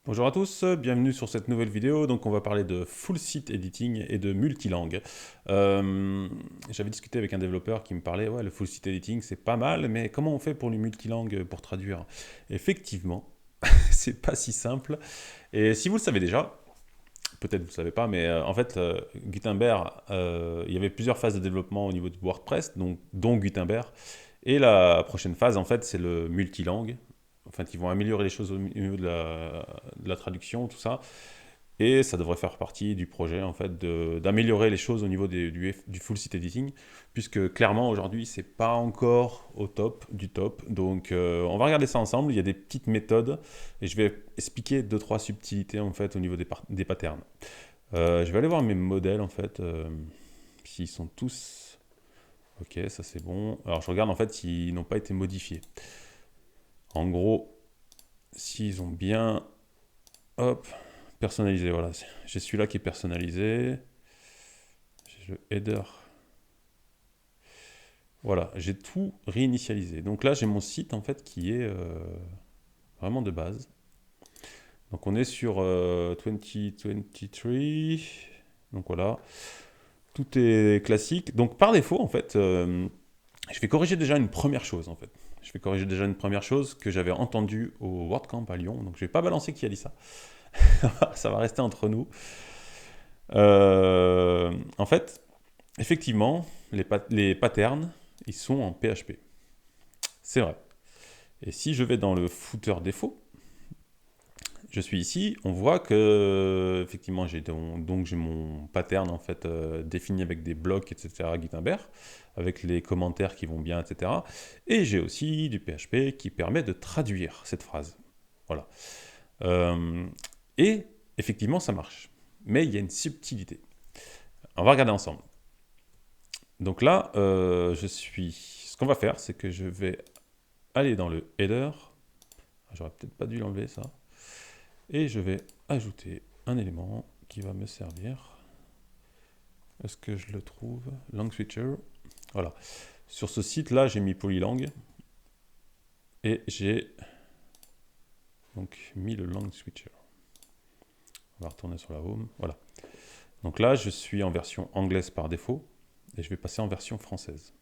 Bonjour à tous, bienvenue sur cette nouvelle vidéo. Donc on va parler de full site editing et de multilangue. J'avais discuté avec un développeur qui me parlait, ouais, le full site editing c'est pas mal, mais comment on fait pour les multilangues pour traduire? Effectivement, c'est pas si simple. Et si vous le savez déjà, peut-être vous le savez pas, mais en fait Gutenberg, il y avait plusieurs phases de développement au niveau de WordPress, donc dont Gutenberg. Et la prochaine phase en fait c'est le multilangue. Enfin, ils vont améliorer les choses au niveau de la traduction, tout ça. Et ça devrait faire partie du projet, en fait, d'améliorer les choses au niveau du full site editing, puisque clairement, aujourd'hui, c'est pas encore au top du top. Donc, on va regarder ça ensemble. Il y a des petites méthodes, et je vais expliquer deux, trois subtilités, en fait, au niveau des patterns. Je vais aller voir mes modèles, en fait, s'ils sont tous... Ok, ça c'est bon. Alors, je regarde, en fait, s'ils n'ont pas été modifiés. En gros, s'ils ont bien... Hop, personnalisé, voilà. J'ai celui-là qui est personnalisé. J'ai le header. Voilà, j'ai tout réinitialisé. Donc là, j'ai mon site en fait qui est vraiment de base. Donc on est sur 2023. Donc voilà, tout est classique. Donc par défaut, en fait, je vais corriger déjà une première chose en fait. Je vais corriger déjà une première chose que j'avais entendue au WordCamp à Lyon. Donc je vais pas balancer qui a dit ça. Ça va rester entre nous. En fait, effectivement, les patterns, ils sont en PHP. C'est vrai. Et si je vais dans le footer défaut, je suis ici, on voit que effectivement j'ai mon pattern en fait défini avec des blocs, etc. Gutenberg, avec les commentaires qui vont bien, etc. Et j'ai aussi du PHP qui permet de traduire cette phrase. Voilà. Euh, et effectivement, ça marche. Mais il y a une subtilité. On va regarder ensemble. Donc là, ce qu'on va faire, c'est que je vais aller dans le header. J'aurais peut-être pas dû l'enlever ça. Et je vais ajouter un élément qui va me servir. Est-ce que je le trouve? Lang switcher. Voilà. Sur ce site-là, j'ai mis polylang. Et j'ai donc mis le lang switcher. On va retourner sur la home. Voilà. Donc là, je suis en version anglaise par défaut. Et je vais passer en version française.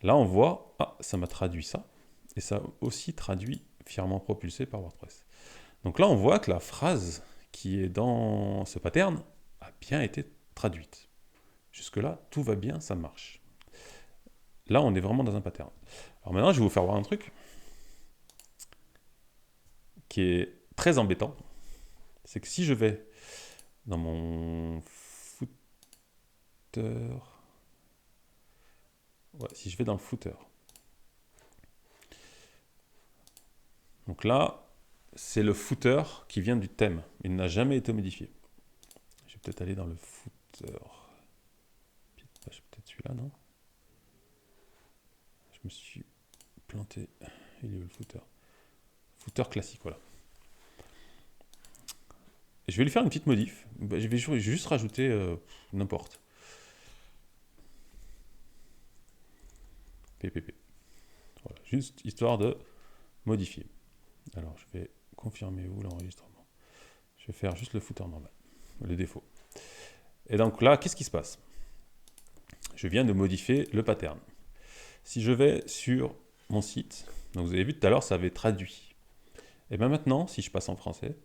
Là, on voit, ah, ça m'a traduit ça. Et ça a aussi traduit fièrement propulsé par WordPress. Donc là, on voit que la phrase qui est dans ce pattern a bien été traduite. Jusque-là, tout va bien, ça marche. Là, on est vraiment dans un pattern. Alors maintenant, je vais vous faire voir un truc qui est très embêtant. C'est que si je vais dans mon footer... Ouais, si je vais dans le footer. Donc là, c'est le footer qui vient du thème. Il n'a jamais été modifié. Je vais peut-être aller dans le footer. Peut-être celui-là, non? Je me suis planté. Il est où le footer? Footer classique, voilà. Je vais lui faire une petite modif. Je vais juste rajouter n'importe. PPP. Voilà, juste histoire de modifier. Alors je vais confirmer où l'enregistrement. Je vais faire juste le footer normal, le défaut. Et donc là, qu'est-ce qui se passe? Je viens de modifier le pattern. Si je vais sur mon site, donc vous avez vu tout à l'heure, ça avait traduit. Et bien maintenant, si je passe en français,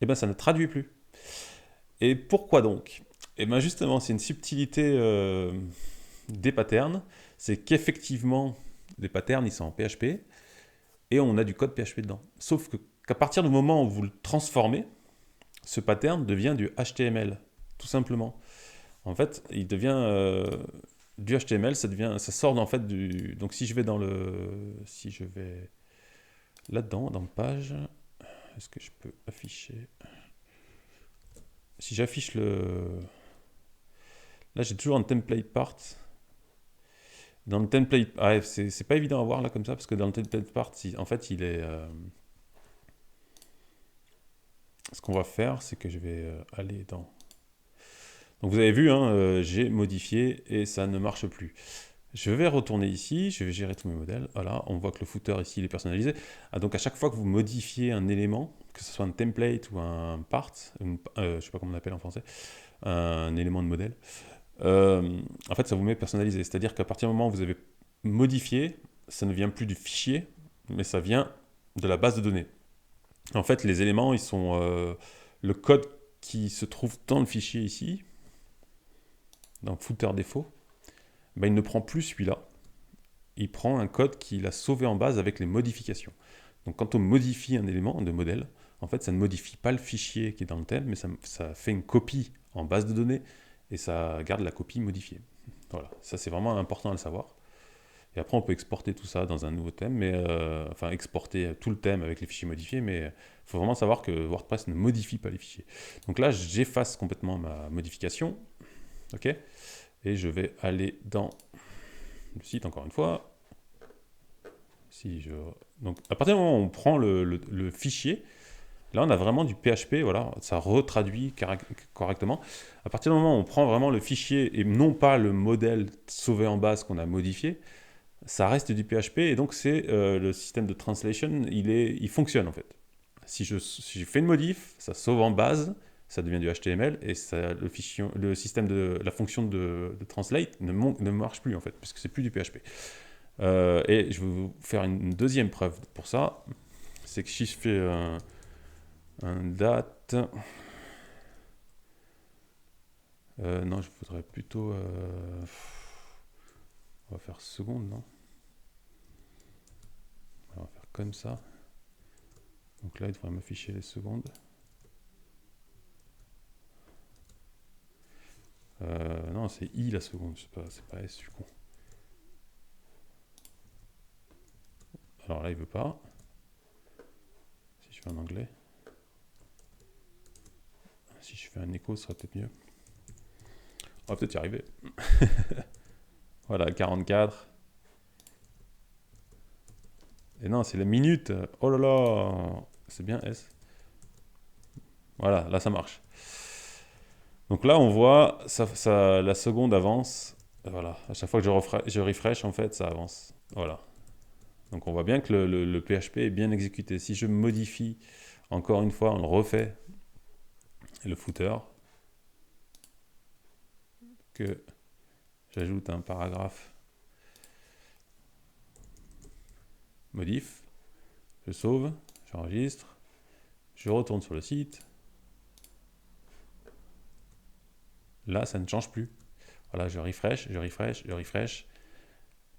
et bien ça ne traduit plus. Et pourquoi donc? Et bien justement, c'est une subtilité des patterns, c'est qu'effectivement, les patterns, ils sont en PHP, et on a du code PHP dedans. Sauf qu'à partir du moment où vous le transformez, ce pattern devient du HTML, tout simplement. En fait, il devient du HTML, ça sort en fait du. Donc si je vais si je vais là-dedans, dans page, est-ce que je peux afficher? Si j'affiche là j'ai toujours un template part. Dans le template, c'est pas évident à voir là comme ça parce que dans le template part, en fait, il est. Ce qu'on va faire, c'est que je vais aller dans. Donc vous avez vu, hein, j'ai modifié et ça ne marche plus. Je vais retourner ici, je vais gérer tous mes modèles. Voilà, on voit que le footer ici il est personnalisé. Ah, donc à chaque fois que vous modifiez un élément, que ce soit un template ou un part, je sais pas comment on appelle en français, un élément de modèle, en fait ça vous met personnalisé. C'est-à-dire qu'à partir du moment où vous avez modifié, ça ne vient plus du fichier, mais ça vient de la base de données. En fait, les éléments, ils sont le code qui se trouve dans le fichier ici, dans footer défaut, ben, il ne prend plus celui-là. Il prend un code qu'il a sauvé en base avec les modifications. Donc quand on modifie un élément de modèle, en fait, ça ne modifie pas le fichier qui est dans le thème, mais ça fait une copie en base de données et ça garde la copie modifiée. Voilà, ça c'est vraiment important à le savoir. Et après, on peut exporter tout ça dans un nouveau thème, mais enfin exporter tout le thème avec les fichiers modifiés, mais il faut vraiment savoir que WordPress ne modifie pas les fichiers. Donc là, j'efface complètement ma modification, ok, et je vais aller dans le site encore une fois. Donc à partir du moment où on prend le fichier, là on a vraiment du PHP, voilà, ça retraduit correctement. À partir du moment où on prend vraiment le fichier et non pas le modèle sauvé en base qu'on a modifié, ça reste du PHP et donc c'est le système de translation, il fonctionne en fait. Si je fais une modif, ça sauve en base, ça devient du HTML et le système la fonction de translate ne marche plus en fait, puisque c'est plus du PHP. Et je vais vous faire une deuxième preuve pour ça, c'est que si je fais un date, non, je voudrais plutôt, on va faire seconde, non? On va faire comme ça. Donc là, il devrait m'afficher les secondes. Non, c'est I la seconde, c'est pas S, je suis con. Alors là, il veut pas. Si je fais en anglais. Si je fais un écho, ce sera peut-être mieux. On va peut-être y arriver. Voilà, 44. Et non, c'est la minute. Oh là là. C'est bien S. Voilà, là, ça marche. Donc là, on voit, la seconde avance. Voilà, à chaque fois que je refresh, en fait, ça avance. Voilà. Donc on voit bien que le PHP est bien exécuté. Si je modifie, encore une fois, on le refait, le footer, que j'ajoute un paragraphe modif, je sauve, j'enregistre, je retourne sur le site. Là, ça ne change plus. Voilà, je refresh.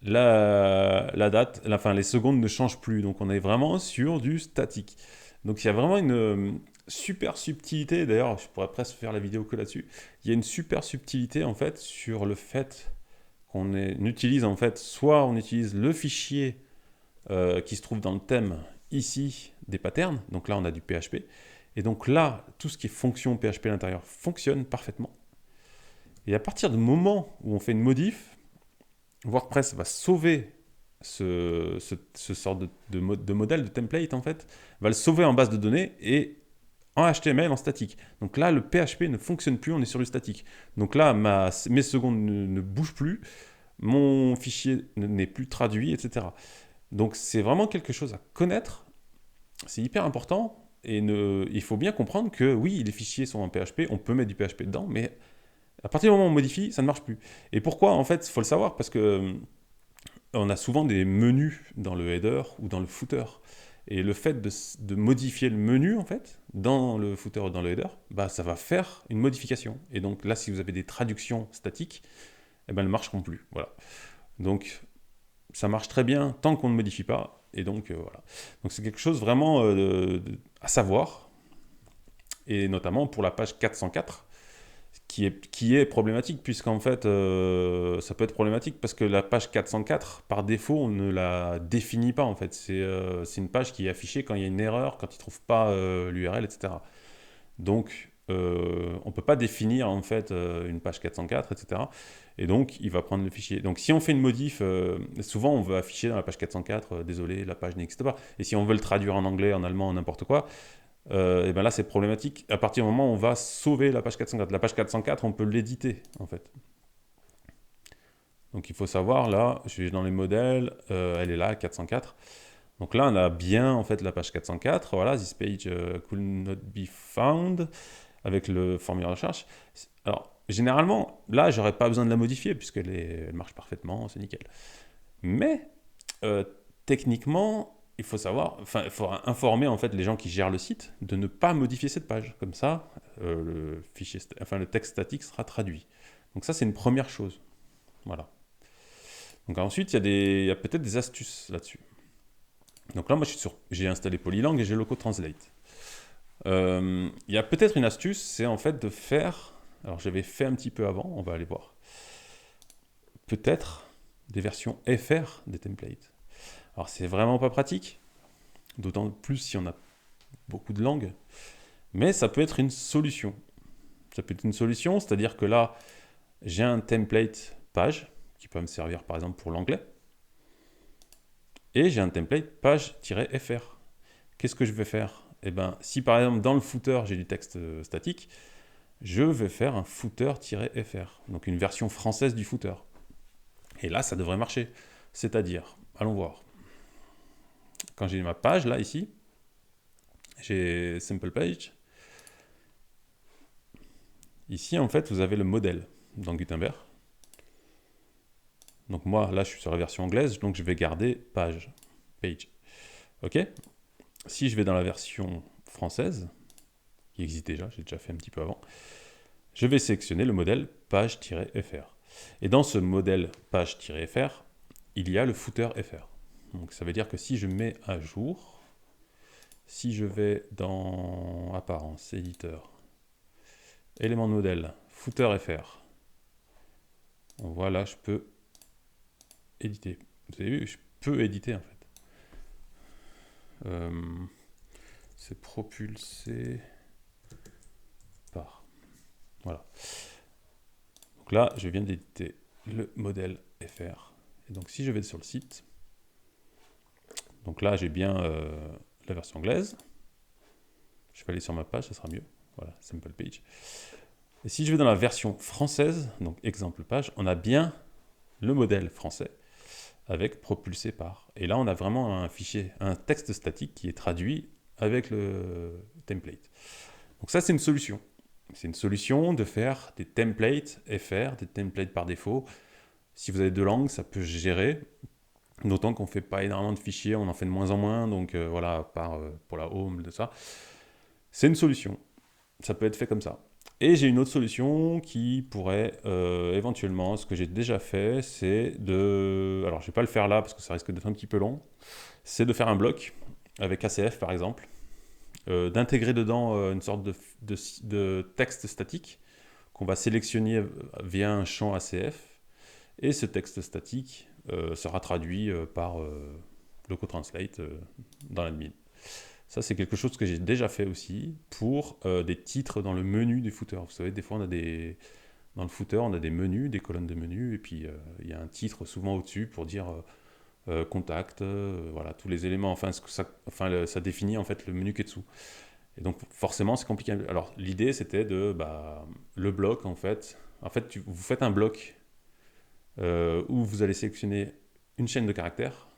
La date, enfin les secondes ne changent plus, donc on est vraiment sur du statique. Donc il y a vraiment une super subtilité, d'ailleurs je pourrais presque faire la vidéo que là-dessus, il y a une super subtilité en fait sur le fait qu'on utilise en fait, soit on utilise le fichier qui se trouve dans le thème ici des patterns, donc là on a du PHP, et donc là tout ce qui est fonction PHP à l'intérieur fonctionne parfaitement. Et à partir du moment où on fait une modif, WordPress va sauver ce sort de modèle, de template en fait, va le sauver en base de données et en HTML, en statique. Donc là, le PHP ne fonctionne plus, on est sur du statique. Donc là, mes secondes ne bougent plus, mon fichier n'est plus traduit, etc. Donc c'est vraiment quelque chose à connaître, c'est hyper important, et il faut bien comprendre que oui, les fichiers sont en PHP, on peut mettre du PHP dedans, mais à partir du moment où on modifie, ça ne marche plus. Et pourquoi? En fait, il faut le savoir, parce que on a souvent des menus dans le header ou dans le footer. Et le fait de modifier le menu, en fait, dans le footer ou dans le header, bah, ça va faire une modification. Et donc là, si vous avez des traductions statiques, eh ben, elles ne marcheront plus. Voilà. Donc, ça marche très bien tant qu'on ne modifie pas. Et donc, voilà. Donc, c'est quelque chose vraiment à savoir. Et notamment pour la page 404, qui est problématique, puisqu'en fait, ça peut être problématique parce que la page 404, par défaut, on ne la définit pas, en fait. C'est une page qui est affichée quand il y a une erreur, quand il ne trouve pas l'URL, etc. Donc, on ne peut pas définir, en fait, une page 404, etc. Et donc, il va prendre le fichier. Donc, si on fait une modif, souvent, on veut afficher dans la page 404, désolé, la page n'existe pas. Et si on veut le traduire en anglais, en allemand, n'importe quoi, et ben là c'est problématique à partir du moment où on va sauver la page 404. La page 404, on peut l'éditer en fait. Donc il faut savoir, là, je suis dans les modèles, elle est là, 404. Donc là, on a bien en fait la page 404, voilà, this page could not be found, avec le formulaire de recherche. Alors, généralement, là, j'aurais pas besoin de la modifier, elle marche parfaitement, c'est nickel. Mais, euh, techniquement, il faut savoir, enfin, il faut informer en fait les gens qui gèrent le site de ne pas modifier cette page. Comme ça, le texte statique sera traduit. Donc ça, c'est une première chose. Voilà. Donc ensuite, il y a peut-être des astuces là-dessus. Donc là, moi, j'ai installé Polylang et j'ai Loco Translate. Il y a peut-être une astuce, c'est en fait de faire. Alors, j'avais fait un petit peu avant, on va aller voir. Peut-être des versions FR des templates. Alors, c'est vraiment pas pratique, d'autant plus si on a beaucoup de langues, mais ça peut être une solution. Ça peut être une solution, c'est-à-dire que là, j'ai un template page qui peut me servir par exemple pour l'anglais, et j'ai un template page-fr. Qu'est-ce que je vais faire? Eh bien, si par exemple dans le footer j'ai du texte statique, je vais faire un footer-fr, donc une version française du footer. Et là, ça devrait marcher. C'est-à-dire, allons voir. Quand j'ai ma page, là, ici, j'ai Simple Page. Ici, en fait, vous avez le modèle dans Gutenberg. Donc moi, là, je suis sur la version anglaise, donc je vais garder page. OK? Si je vais dans la version française, qui existe déjà, j'ai déjà fait un petit peu avant, je vais sélectionner le modèle page-fr. Et dans ce modèle page-fr, il y a le footer fr. Donc ça veut dire que si je mets à jour, si je vais dans apparence, éditeur, élément de modèle, footer fr, voilà, je peux éditer. Vous avez vu, je peux éditer en fait. C'est propulsé par. Voilà. Donc là, je viens d'éditer le modèle FR. Et donc si je vais sur le site, donc là j'ai bien la version anglaise. Je vais aller sur ma page, ça sera mieux. Voilà, Simple Page. Et si je vais dans la version française, donc exemple page, on a bien le modèle français avec propulsé par. Et là, on a vraiment un fichier, un texte statique qui est traduit avec le template. Donc ça, c'est une solution. C'est une solution de faire des templates FR, des templates par défaut. Si vous avez deux langues, ça peut se gérer. D'autant qu'on ne fait pas énormément de fichiers, on en fait de moins en moins. Donc voilà, pour la home, de ça. C'est une solution. Ça peut être fait comme ça. Et j'ai une autre solution qui pourrait éventuellement, ce que j'ai déjà fait, c'est de... Alors je ne vais pas le faire là parce que ça risque d'être un petit peu long. C'est de faire un bloc avec ACF par exemple. D'intégrer dedans une sorte de texte statique qu'on va sélectionner via un champ ACF. Et ce texte statique sera traduit par Loco Translate dans l'admin. Ça, c'est quelque chose que j'ai déjà fait aussi pour des titres dans le menu du footer. Vous savez, des fois, dans le footer, on a des menus, des colonnes de menus, et puis il y a un titre souvent au-dessus pour dire contact, voilà, tous les éléments. Enfin, ça définit en fait le menu qui est dessous. Et donc, forcément, c'est compliqué. Alors, l'idée, c'était le bloc, en fait. En fait, vous faites un bloc où vous allez sélectionner une chaîne de caractères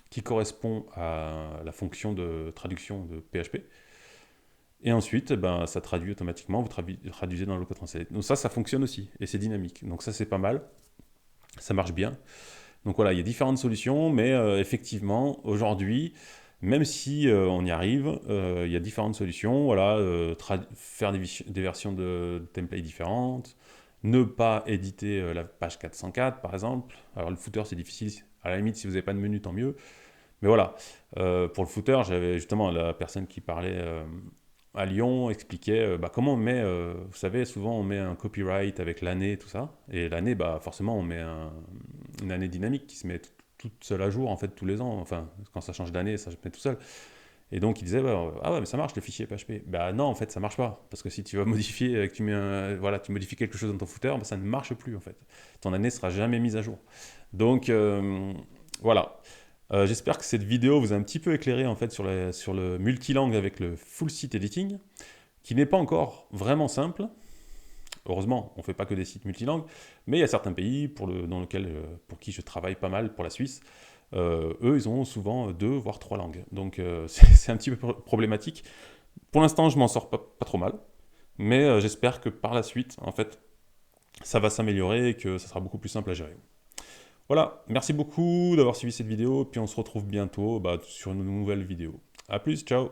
qui correspond à la fonction de traduction de PHP. Et ensuite, ça traduit automatiquement, vous traduisez dans le Loco Translate. Donc ça fonctionne aussi, et c'est dynamique. Donc ça, c'est pas mal, ça marche bien. Donc voilà, il y a différentes solutions, mais effectivement, aujourd'hui, même si on y arrive, il y a différentes solutions. Voilà, faire des versions de templates différentes, ne pas éditer la page 404, par exemple. Alors le footer, c'est difficile. À la limite, si vous n'avez pas de menu, tant mieux. Mais voilà, pour le footer, j'avais justement la personne qui parlait à Lyon expliquait comment on met, vous savez, souvent on met un copyright avec l'année et tout ça. Et l'année, forcément, on met une année dynamique qui se met toute seule à jour en fait tous les ans. Enfin, quand ça change d'année, ça se met tout seul. Et donc il disait ah ouais mais ça marche le fichier PHP. Non en fait ça marche pas parce que si tu vas modifier, que tu mets tu modifies quelque chose dans ton footer, ça ne marche plus en fait. Ton année sera jamais mise à jour. Donc voilà. J'espère que cette vidéo vous a un petit peu éclairé en fait sur le multilangue avec le full site editing, qui n'est pas encore vraiment simple, Heureusement, on ne fait pas que des sites multilingues, mais il y a certains pays pour qui je travaille pas mal, pour la Suisse, eux, ils ont souvent 2, voire 3 langues. Donc c'est un petit peu problématique. Pour l'instant, je m'en sors pas trop mal, mais j'espère que par la suite, en fait, ça va s'améliorer et que ça sera beaucoup plus simple à gérer. Voilà, merci beaucoup d'avoir suivi cette vidéo, puis on se retrouve bientôt sur une nouvelle vidéo. A plus, ciao!